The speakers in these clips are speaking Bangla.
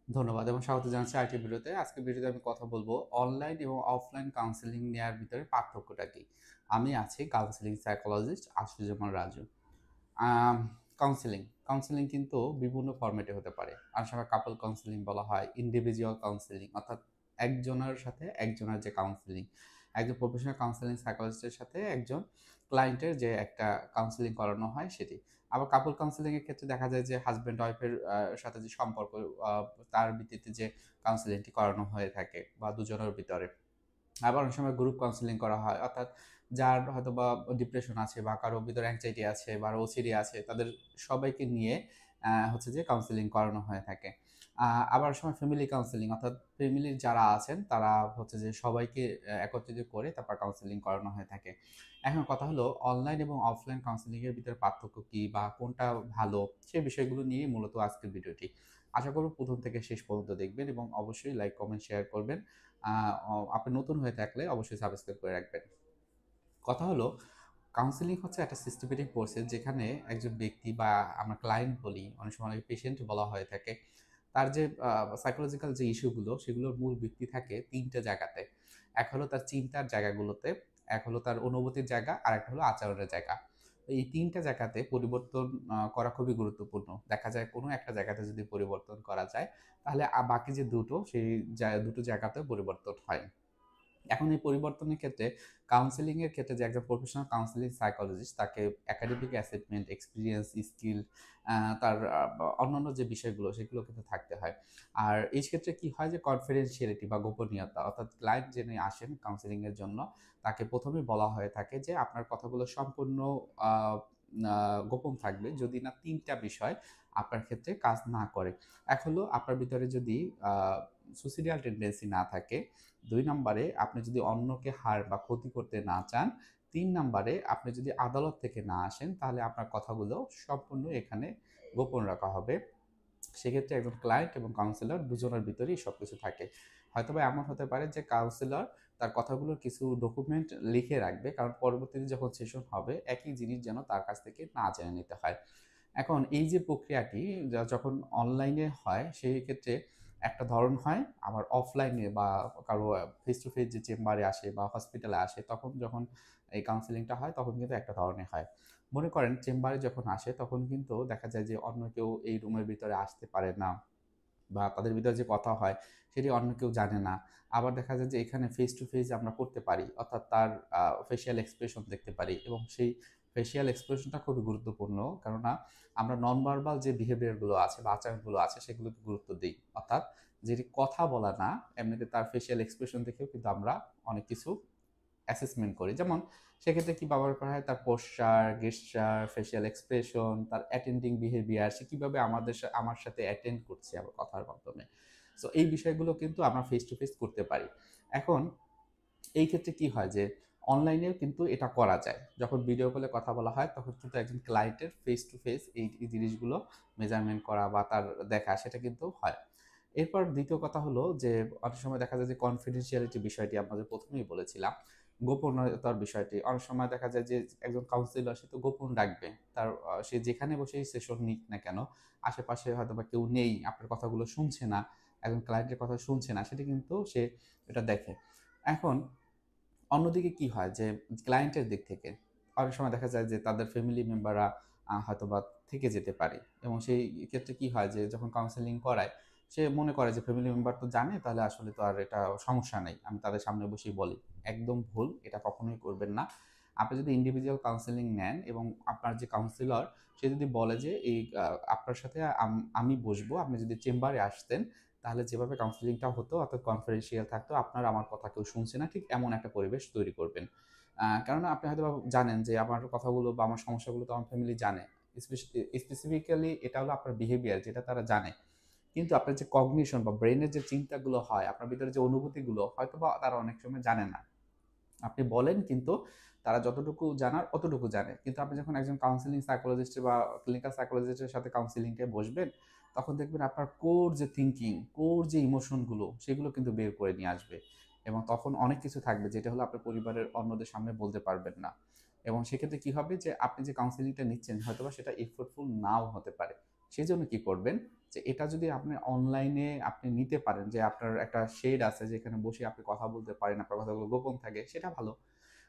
ধন্যবাদ এবং স্বাগত জানাচ্ছি আরেকটি ভিডিওতে। আজকের ভিডিওতে আমি কথা বলব অনলাইন এবং অফলাইন কাউন্সেলিং নেয়ার ভিতরে পার্থক্যটা কি? আমি আছি কাউন্সেলিং সাইকোলজিস্ট আশিজুমান রাজু। আম কাউন্সেলিং কিন্তু বিভিন্ন ফরম্যাটে হতে পারে। অনেক সময় কাপল কাউন্সেলিং বলা হয়, ইন্ডিভিজুয়াল কাউন্সেলিং অর্থাৎ একজনের সাথে একজনের যে কাউন্সেলিং, একজন প্রফেশনাল কাউন্সেলিং সাইকোলজিস্টের সাথে একজন ক্লায়েন্টের যে একটা কাউন্সেলিং করানো হয় সেটি। আবার কাপল কাউন্সেলিং এর ক্ষেত্রে দেখা যায় যে হাসব্যান্ড ওয়াইফের সাথে যে সম্পর্ক আ তার ভিত্তিতে যে কাউন্সেলিংটি করানো হয়ে থাকে বা দুজনের ভিতরে। আবার অনেক সময় গ্রুপ কাউন্সেলিং করা হয়। অর্থাৎ যার হয়তোবা ডিপ্রেশন আছে বা কারো ভিতরে অ্যাংজাইটি আছে বা ওসিডি আছে তাদের সবাইকে নিয়ে হচ্ছে যে কাউন্সেলিং করানো হয়ে থাকে। আ আবার অনেক সময় ফ্যামিলি কাউন্সেলিং অর্থাৎ ফ্যামিলির যারা আছেন তারা হচ্ছে যে সবাইকে একত্রিত করে তারপর কাউন্সেলিং করানো হয়ে থাকে। এখন কথা হলো অনলাইন এবং অফলাইন কাউন্সেলিং এর ভিতরে পার্থক্য কি বা কোনটা ভালো সেই বিষয়গুলো নিয়েই মূলত আজকের ভিডিওটি। আশা করব ১ম থেকে শেষ পর্যন্ত দেখবেন এবং অবশ্যই লাইক, কমেন্ট, শেয়ার করবেন। আ আপনি নতুন হয়ে থাকলে অবশ্যই সাবস্ক্রাইব করে রাখবেন। কথা হলো কাউন্সেলিং হচ্ছে একটা সিস্টেমেটিক প্রসেস যেখানে একজন ব্যক্তি বা আমরা ক্লায়েন্ট বলি, অনেক সময় অনেকে পেশেন্ট বলা হয়ে থাকে। তার যে সাইকোলজিক্যাল যে ইস্যুগুলো সেগুলোর মূল ভিত্তি থাকে ৩ টে জায়গাতে। এক হলো তার চিন্তার জায়গাগুলোতে, এক হলো তার অনুভূতির জায়গা, আরেকটা হলো আচরণের জায়গা। তো এই ৩ টা জায়গাতে পরিবর্তন করা খুবই গুরুত্বপূর্ণ। দেখা যায় কোনো একটা জায়গাতে যদি পরিবর্তন করা যায় তাহলে বাকি যে ২ টো সেই দুটো জায়গাতেও পরিবর্তন হয়। এখন এই পরিবর্তনের ক্ষেত্রে কাউন্সেলিং এর ক্ষেত্রে যে একজন প্রফেশনাল কাউন্সেলিং সাইকোলজিস্ট তাকে একাডেমিক অ্যাসেসমেন্ট, এক্সপেরিয়েন্স, স্কিল তার অন্যান্য যে বিষয়গুলো সেগুলো কিন্তু থাকতে হয়। আর এই ক্ষেত্রে কি হয় যে কনফিডেনশিয়ালিটি বা গোপনীয়তা অর্থাৎ ক্লায়েন্ট যিনি আসেন কাউন্সেলিং এর জন্য তাকে ১ম এই বলা হয়ে থাকে যে আপনার কথাগুলো সম্পূর্ণ আ আ গোপন থাকবে যদি না ৩ টা বিষয় আপনার ক্ষেত্রে কাজ না করে। এক হলো আপনার ভিতরে যদি আ সুইসাইডাল টেনডেন্সি না থাকে। ২ নম্বরে আপনি যদি অন্যকে হার্ম বা ক্ষতি করতে না চান। ৩ নম্বরে আপনি যদি আদালত থেকে না আসেন, তাহলে আপনার কথাগুলো সম্পূর্ণ এখানে গোপন রাখা হবে। সেক্ষেত্রে একজন ক্লায়েন্ট এবং কাউন্সিলর দুজনের ভিতরেই সবকিছু থাকে। হয়তোবা এমন হতে পারে যে কাউন্সিলর তার কথাগুলোর কিছু ডকুমেন্ট লিখে রাখবে। কারণ পরবর্তীতে যখন সেশন হবে একই জিনিস যেন তার কাছ থেকে না জেনে নিতে হয়। এখন এই যে প্রক্রিয়াটি যখন অনলাইনে হয় সেই ক্ষেত্রে একটা ধরন হয়, আবার অফলাইনে বা কারো ফেস টু ফেস যে চেম্বারে আসে বা হসপিটালে আসে তখন যখন এই কাউন্সেলিংটা হয় তখন কিন্তু একটা ধরনের হয়। মনে করেন চেম্বারে যখন আসে তখন কিন্তু দেখা যায় যে অন্য কেউ এই রুমের ভিতরে আসতে পারে না। বা তাদের ভিতরে যে কথা হয় সেটি অন্য কেউ জানে না। আবার দেখা যায় যে এখানে ফেস টু ফেস আমরা করতে পারি। অর্থাৎ তার ফেসিয়াল এক্সপ্রেশন দেখতে পারি এবং সেই ফেসিয়াল এক্সপ্রেশনটা খুবই গুরুত্বপূর্ণ। কেননা আমরা নন ভার্বাল যে বিহেভিয়ার গুলো আছে বা আচরণগুলো আছে সেগুলোকে গুরুত্ব দেই। অর্থাৎ যেটি কথা বলা না, এমনিতে তার ফেসিয়াল এক্সপ্রেশন দেখেও কিন্তু আমরা অনেক কিছু অ্যাসেসমেন্ট করি। যেমন সেক্ষেত্রে কি ব্যবহার করা হয়? তার পোস্চার, গেস্চার, ফেসিয়াল এক্সপ্রেশন, তার অ্যাটেন্ডিং বিহেভিয়ার, সে কিভাবে আমার সাথে অ্যাটেন্ড করছে আমার কথার মাধ্যমে। সো এই বিষয়গুলো কিন্তু আমরা ফেস টু ফেস করতে পারি। এখন এই ক্ষেত্রে কি হয় যে অনলাইনেও কিন্তু এটা করা যায়। যখন ভিডিও কলে কথা বলা হয় তখন কিন্তু একজন ক্লায়েন্টের ফেস টু ফেস এই জিনিসগুলো মেজারমেন্ট করা বা তার দেখা সেটা কিন্তু হয়। এরপর ২য় কথা হলো যে অনেক সময় দেখা যায় যে কনফিডেনশিয়ালিটি বিষয়টি আমরা যে ১ম এই বলেছিলাম, গোপনীয়তার বিষয়টি। অনেক সময় দেখা যায় যে একজন কাউন্সিলর সে তো গোপন রাখবে। তার সে যেখানে বসেই সেশন নিক না কেন, আশেপাশে হয়তোবা কেউ নেই, আপনার কথাগুলো শুনছে না, একজন ক্লায়েন্টের কথা শুনছে না, সেটা কিন্তু সে এটা দেখে। এখন অন্যদিকে কি হয় যে ক্লায়েন্টের দিক থেকে অনেক সময় দেখা যায় যে তাদের ফ্যামিলি মেম্বাররা হয়তোবা থেকে যেতে পারে এবং সেই ক্ষেত্রে কি হয় যে যখন কাউন্সেলিং করায় সে মনে করে যে ফ্যামিলি মেম্বার তো জানে তাহলে আসলে তো আর এটা সমস্যা নেই। আমি তাদের সামনে বসেই বলি। একদম ভুল। এটা কখনোই করবেন না। আপনি যদি ইন্ডিভিজুয়াল কাউন্সেলিং নেন এবং আপনার যে কাউন্সিলর সে যদি বলে যে এই আপনার সাথে আমি বসবো, আপনি যদি চেম্বারে আসতেন তাহলে যেভাবে কাউন্সেলিংটা হতো অর্থাৎ কনফিডেনশিয়াল থাকতো, আপনার আমার কথা কেউ শুনছে না, ঠিক এমন একটা পরিবেশ তৈরি করবেন। কেননা আপনি হয়তোবা জানেন যে আমার কথাগুলো বা আমার সমস্যাগুলো তো আমার ফ্যামিলি জানে। স্পেসিফিক্যালি এটা হলো আপনার বিহেভিয়ার যেটা তারা জানে। কিন্তু আপনার যে কগনিশন বা ব্রেইনের যে চিন্তাগুলো হয়, আপনার ভিতরে যে অনুভূতিগুলো হয়তোবা তারা অনেক সময় জানে না। আপনি বলেন কিন্তু তারা যতটুকু জানার অতটুকু জানে। কিন্তু আপনি যখন একজন কাউন্সেলিং সাইকোলজিস্ট বা ক্লিনিক্যাল সাইকোলজিস্ট এর সাথে কাউন্সেলিং-টায় বসবেন, তখন দেখবেন আপনার কোর যে থিংকিং, কোর যে ইমোশন গুলো সেগুলো কিন্তু বের করে নিয়ে আসবে। এবং তখন অনেক কিছু থাকবে যেটা হলো আপনার পরিবারের অন্যদের সামনে বলতে পারবেন না। এবং সেক্ষেত্রে কি হবে যে আপনি যে কাউন্সেলিংটা নিচ্ছেন হয়তোবা সেটা এফোর্টফুল নাও হতে পারে। সেই জন্য কি করবেন, যে এটা যদি আপনি অনলাইনে আপনি নিতে পারেন, যে আপনার একটা শেড আছে যেখানে বসে আপনি কথা বলতে পারেন, আপনার কথাগুলো গোপন থাকে, সেটা ভালো।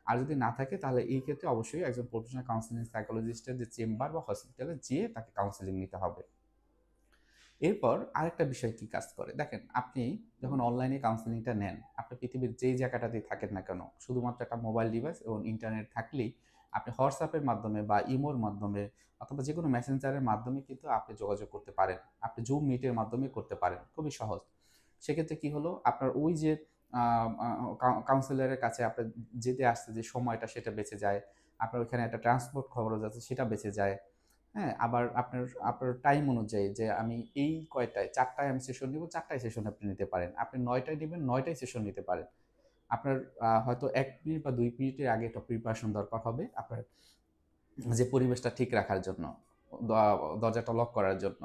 আর যদি না থাকে তাহলে এই ক্ষেত্রে অবশ্যই একজন প্রফেশনাল কাউন্সিলিং সাইকোলজিস্টের যে চেম্বার বা হসপিটালে যেয়ে তাকে কাউন্সিলিং নিতে হবে। এরপর আরেকটা বিষয় কি কাজ করে দেখেন, আপনি যখন অনলাইনে কাউন্সিলিংটা নেন, আপনি পৃথিবীর যেই জায়গাটাতেই থাকেন না কেন, শুধুমাত্র একটা মোবাইল ডিভাইস এবং ইন্টারনেট থাকলেই আপনি হোয়াটসঅ্যাপের মাধ্যমে বা ইমোর মাধ্যমে অথবা যে কোনো মেসেঞ্জারের মাধ্যমে কিন্তু আপনি যোগাযোগ করতে পারেন। আপনি জুম মিটের মাধ্যমে করতে পারেন, খুবই সহজ। সেক্ষেত্রে কি হলো, আপনার ওই যে কাউন্সিলরের কাছে আপনার যেতে আসতে যে সময়টা সেটা বেঁচে যায়, আপনার ওইখানে একটা ট্রান্সপোর্ট খরচ আছে সেটা বেঁচে যায়। হ্যাঁ, আবার আপনার আপনার টাইম অনুযায়ী যে আমি এই কয়টায় ৪ টায় আমি সেশন নিব, ৪ টায় সেশন আপনি নিতে পারেন। আপনি ৯ টায় নিবেন, ৯ টায় সেশন নিতে পারেন। আপনার হয়তো ১ মিনিট বা ২ মিনিটের আগে একটা প্রিপারেশন দরকার হবে আপনার যে পরিবেশটা ঠিক রাখার জন্য, দ দরজাটা লক করার জন্য।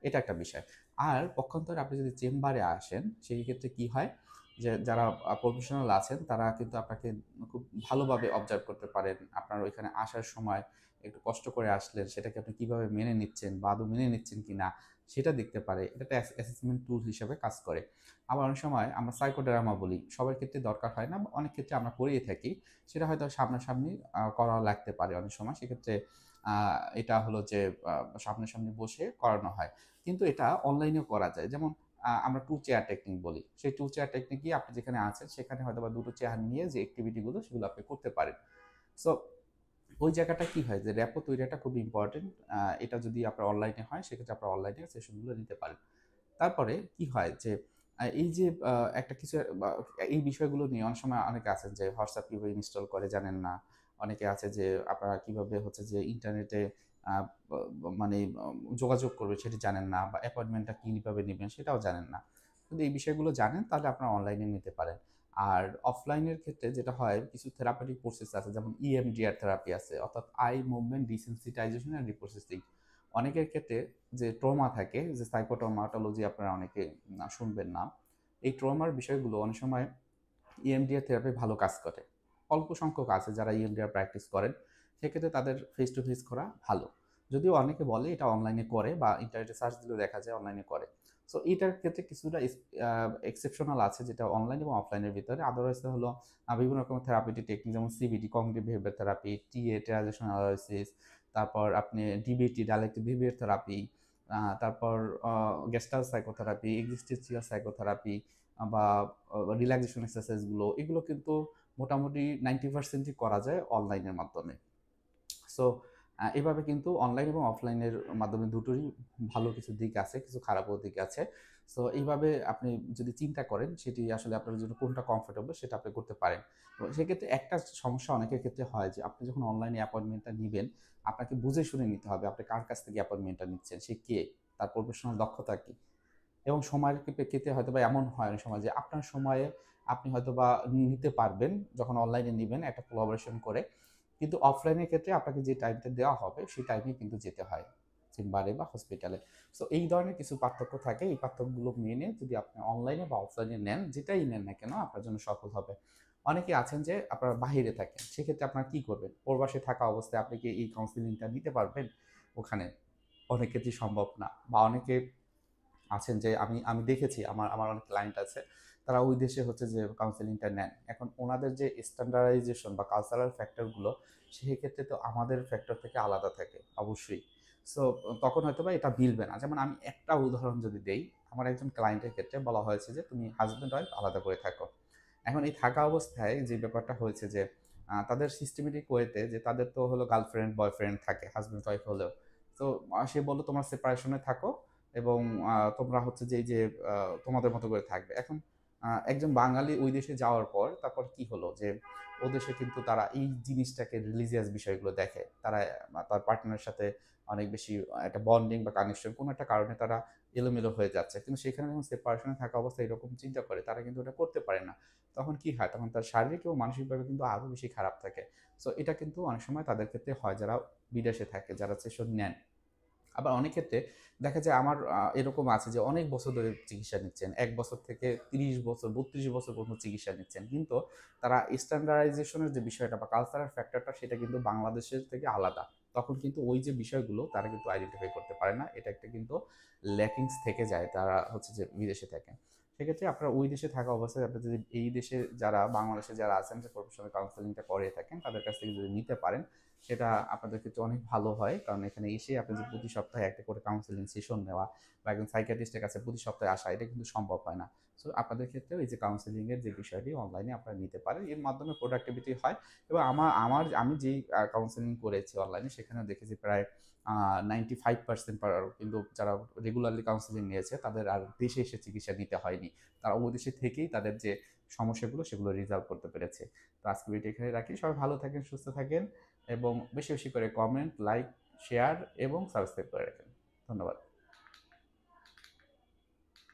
এটা একটা বিষয়। আর পক্ষান্তরে আপনি যদি চেম্বারে আসেন, সেই ক্ষেত্রে কি হয়? যে যারা প্রফেশনাল আছেন তারা কিন্তু আপনাকে খুব ভালোভাবে অবজার্ভ করতে পারেন। আপনার ওইখানে আসার সময় একটু কষ্ট করে আসলেন, সেটাকে আপনি কিভাবে মেনে নিচ্ছেন বা আদৌ মেনে নিচ্ছেন কিনা সেটা দেখতে পারে। এটা একটা অ্যাসেসমেন্ট টুল হিসেবে কাজ করে। আবার অনেক সময় আমরা সাইকোড্রামা বলি। সবার ক্ষেত্রে দরকার হয় না, অনেক ক্ষেত্রে আমরা করেই থাকি। সেটা হয়তো সামনাসামনি করা লাগতে পারে অনেক সময়। সেক্ষেত্রে আ এটা হলো যে সামনাসামনি বসে করানো হয়। কিন্তু এটা অনলাইনেও করা যায়। যেমন আমরা 2 চেয়ার টেকনিক বলি। সেই 2 চেয়ার টেকনিকই আপনি যেখানে আছেন সেখানে হয়তোবা ২ টো চেয়ার নিয়ে যে এক্টিভিটি গুলো সেগুলো আপনি করতে পারেন। সো ওই জায়গাটা কি হয় যে র্যাপো তৈরিটা খুব ইম্পোর্টেন্ট। এটা যদি আপনার অনলাইনে হয় সেক্ষেত্রে আপনার অনলাইনে সেশনগুলো নিতে পারেন। তারপরে কি হয় যে এই যে একটা কিছু বা এই বিষয়গুলো নিয়ে অনেক সময় অনেকে আছেন যে WhatsApp কিভাবে ইনস্টল করে জানেন না। অনেকে আছে যে আপনারা কিভাবে হচ্ছে যে ইন্টারনেটে আ ব ব মানে যোগাযোগ করবে সেটি জানেন না, বা অ্যাপয়েন্টমেন্টটা কিভাবে নিবেন সেটাও জানেন না। যদি এই বিষয়গুলো জানেন তাহলে আপনারা অনলাইনে নিতে পারেন। আর অফলাইনের ক্ষেত্রে যেটা হয়, কিছু থেরাপিউটিক প্রসেস আছে যেমন EMDR থেরাপি আছে, অর্থাৎ আই মুভমেন্ট ডিসেনসিটাইজেশন অ্যান্ড রিপ্রসেসিং। অনেকের ক্ষেত্রে যে ট্রমা থাকে, যে সাইকোট্রমাটোলজি আপনারা অনেকে শুনবেন নাম। এই ট্রমার বিষয়গুলো অনেক সময় EMDR থেরাপি ভালো কাজ করে। অল্প সংখ্যক আছে যারা EMDR প্র্যাকটিস করেন। সেক্ষেত্রে তাদের ফেস টু ফেস করা ভালো। যদিও অনেকে বলে এটা অনলাইনে করে বা ইন্টারনেটে সার্চ দিলেও দেখা যায় অনলাইনে করে। সো এটার ক্ষেত্রে কিছুটা এক্সেপশনাল আছে যেটা অনলাইন এবং অফলাইনের ভিতরে। আদারওয়াইজ হলো বিভিন্ন রকমের থেরাপিউটিক টেকনিক যেমন CBT cognitive behaviour therapy, TA transitional analysis, তারপর আপনি DBT ডায়ালেক্টিক বিহেভিয়ার থেরাপি, তারপর আ গেস্টাল্ট সাইকোথেরাপি, এক্সিস্টেন্সিয়াল সাইকোথেরাপি বা রিল্যাক্সেশন এক্সারসাইজ গুলো, এগুলো কিন্তু মোটামুটি 90% ই করা যায় অনলাইনের মাধ্যমে। সো এভাবে কিন্তু অনলাইন এবং অফলাইনের মাধ্যমে দুটোরই ভালো কিছু দিক আছে, কিছু খারাপও দিক আছে। সো এইভাবে আপনি যদি চিন্তা করেন সেটি আসলে আপনার জন্য কোনটা কমফোর্টেবল সেটা আপনি করতে পারেন। এবং সেক্ষেত্রে একটা সমস্যা অনেকের ক্ষেত্রে হয় যে আপনি যখন অনলাইনে অ্যাপয়েন্টমেন্টটা নিবেন, আপনাকে বুঝে শুনে নিতে হবে আপনি কার কাছ থেকে অ্যাপয়েন্টমেন্টটা নিচ্ছেন, সে কে? তার প্রফেশনাল দক্ষতা কি? এবং সময়ের প্রেক্ষিতে হয়তোবা এমন হয় অনেক সময় যে আপনার সময়ে আপনি হয়তোবা নিতে পারবেন যখন অনলাইনে নিবেন একটা কোলাবোরেশন করে। কিন্তু অফলাইনের ক্ষেত্রে আপনাকে যে টাইমটা দেওয়া হবে সেই টাইমেই কিন্তু যেতে হয় চেম্বারে বা হসপিটালে। সো এই ধরনের কিছু পার্থক্য থাকে। এই পার্থক্যগুলো মেনে যদি আপনি অনলাইনে বা অফলাইনে নেন, যেটাই নেন না কেন আপনার জন্য সফল হবে। অনেকে আছেন যে আপনারা বাহিরে থাকেন। সেক্ষেত্রে আপনারা কি করবেন? প্রবাসে থাকা অবস্থায় আপনি কি এই কাউন্সেলিংটা নিতে পারবেন ওখানে? অনেক ক্ষেত্রেই সম্ভব না। বা অনেকে আছেন যে আমি আমি দেখেছি আমার আমার অনেক ক্লায়েন্ট আছে। তারা ওই দেশে হচ্ছে যে কাউন্সেলিংটা নেন। এখন ওনাদের যে স্ট্যান্ডার্ডাইজেশন বা কালচারাল ফ্যাক্টর গুলো, সেই ক্ষেত্রে তো আমাদের ফ্যাক্টর থেকে আলাদা থাকে অবশ্যই। সো তখন হয়তোবা এটা মিলবে না। যেমন আমি একটা উদাহরণ যদি দেই, আমার একজন ক্লায়েন্টের ক্ষেত্রে বলা হয়েছে যে তুমি হাসব্যান্ড ওয়াইফ আলাদা করে থাকো। এখন এই থাকা অবস্থায় যে ব্যাপারটা হয়েছে যে তাদের সিস্টেমেটিক ওয়েতে যে তাদের তো হলো গার্লফ্রেন্ড বয়ফ্রেন্ড থাকে হাসব্যান্ড ওয়াইফ হলেও। তো সে বলল তোমরা সেপারেশনে থাকো এবং তোমরা হচ্ছে যে এই যে তোমাদের মতো করে থাকবে। এখন একজন বাঙালি ওই দেশে যাওয়ার পর তারপর কি হলো যে ও দেশে কিন্তু তারা এই জিনিসটাকে রিলিজিয়াস বিষয়গুলো দেখে। তারা তার পার্টনারের সাথে অনেক বেশি একটা বন্ডিং বা কানেকশন কোনো একটা কারণে তারা এলোমেলো হয়ে যাচ্ছে। কিন্তু সেখানে যখন সেপারেশন এ থাকা অবস্থায় এরকম চিন্তা করে তারা কিন্তু ওটা করতে পারে না। তখন কি হয়? তখন তার শারীরিক এবং মানসিকভাবে কিন্তু আরো বেশি খারাপ থাকে। সো এটা কিন্তু অনেক সময় তাদের ক্ষেত্রে হয় যারা বিদেশে থাকে, যারা সেশন নেন। আবার অনেক ক্ষেত্রে দেখা যায় আমার এরকম আছে যে অনেক বছর ধরে চিকিৎসা নিচ্ছেন। ১ বছর থেকে ৩০ বছর, ৩২ বছর পর্যন্ত চিকিৎসা নিচ্ছেন। কিন্তু তারা স্ট্যান্ডার্ডাইজেশন এর যে বিষয়টা বা কালচারাল ফ্যাক্টরটা সেটা কিন্তু বাংলাদেশের থেকে আলাদা। তখন কিন্তু ওই যে বিষয়গুলো তারা কিন্তু আইডেন্টিফাই করতে পারে না। এটা একটা কিন্তু ল্যাকিংস থেকে যায় তারা হচ্ছে যে বিদেশে থাকে। সেক্ষেত্রে আপনারা ওই দেশে থাকা অবস্থায় আপনি যদি এই দেশে যারা বাংলাদেশে যারা আছেন যে প্রফেশনাল কাউন্সেলিংটা করে থাকেন তাদের কাছ থেকে যদি নিতে পারেন সেটা আপনাদের ক্ষেত্রে অনেক ভালো হয়। কারণ এখানে এসে আপনি যে প্রতি সপ্তাহে একটা করে কাউন্সেলিং সেশন নেওয়া বা একজন সাইকিয়াট্রিস্টের কাছে প্রতি সপ্তাহে আসা এটা কিন্তু সম্ভব হয় না। সো আপনাদের ক্ষেত্রেও এই যে কাউন্সেলিং এর যে বিষয়টি অনলাইনে আপনারা নিতে পারেন। এর মাধ্যমে প্রোডাক্টিভিটি হয় এবং আমি যেই কাউন্সেলিং করেছি অনলাইনে সেখানেও দেখেছি প্রায় 95% কিন্তু যারা রেগুলারলি কাউন্সেলিং নিয়েছে তাদের আর দেশে এসে চিকিৎসা নিতে হয়নি। তারা ওই দেশে থেকেই তাদের যে সমস্যাগুলো সেগুলো রিজলভ করতে পেরেছে। তো আজকে ভিডিও এখানে রাখি। সবাই ভালো থাকেন, সুস্থ থাকেন এবং বেশি, বেশি করে কমেন্ট, লাইক, শেয়ার এবং সাবস্ক্রাইব করে রাখেন। ধন্যবাদ।